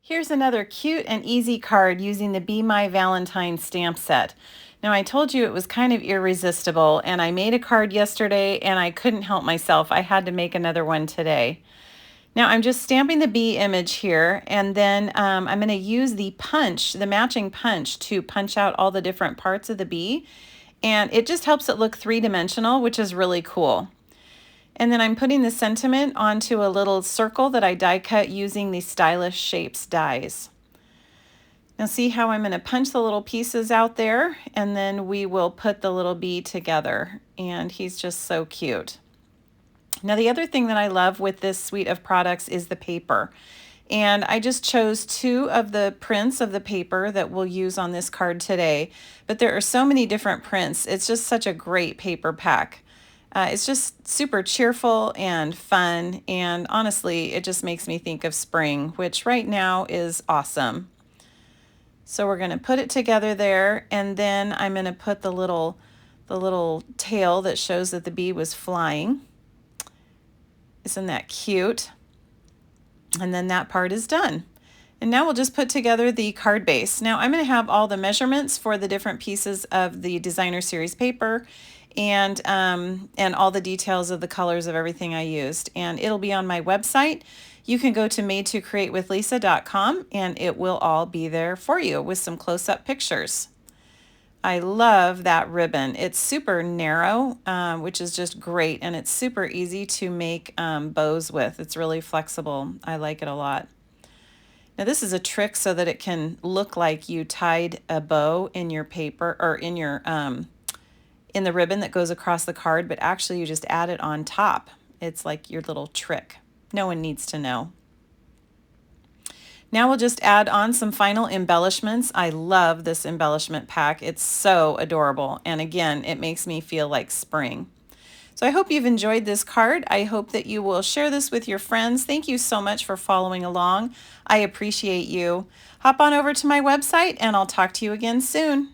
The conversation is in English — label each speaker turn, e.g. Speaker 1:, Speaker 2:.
Speaker 1: Here's another cute and easy card using the Be My Valentine stamp set. Now, I told you it was kind of irresistible, and I made a card yesterday and I couldn't help myself. I had to make another one today. Now, I'm just stamping the bee image here, and then I'm going to use the punch, the matching punch, to punch out all the different parts of the bee. And it just helps it look three-dimensional, which is really cool. And then I'm putting the sentiment onto a little circle that I die cut using the Stylish Shapes dies. Now see how I'm going to punch the little pieces out there, and then we will put the little bee together, and he's just so cute. Now the other thing that I love with this suite of products is the paper. And I just chose two of the prints of the paper that we'll use on this card today. But there are so many different prints. It's just such a great paper pack. It's just super cheerful and fun, and honestly, it just makes me think of spring, which right now is awesome. So we're going to put it together there, and then I'm going to put the little tail that shows that the bee was flying. Isn't that cute? And then that part is done. And now we'll just put together the card base. Now I'm going to have all the measurements for the different pieces of the designer series paper, and all the details of the colors of everything I used. And it'll be on my website. You can go to madetocreatewithlisa.com and it will all be there for you with some close-up pictures. I love that ribbon. It's super narrow, which is just great, and it's super easy to make bows with. It's really flexible. I like it a lot. Now this is a trick so that it can look like you tied a bow in your paper, or in your in the ribbon that goes across the card, but actually you just add it on top. It's like your little trick. No one needs to know. Now we'll just add on some final embellishments. I love this embellishment pack. It's so adorable, and again, it makes me feel like spring. So I hope you've enjoyed this card. I hope that you will share this with your friends. Thank you so much for following along. I appreciate you. Hop on over to my website and I'll talk to you again soon.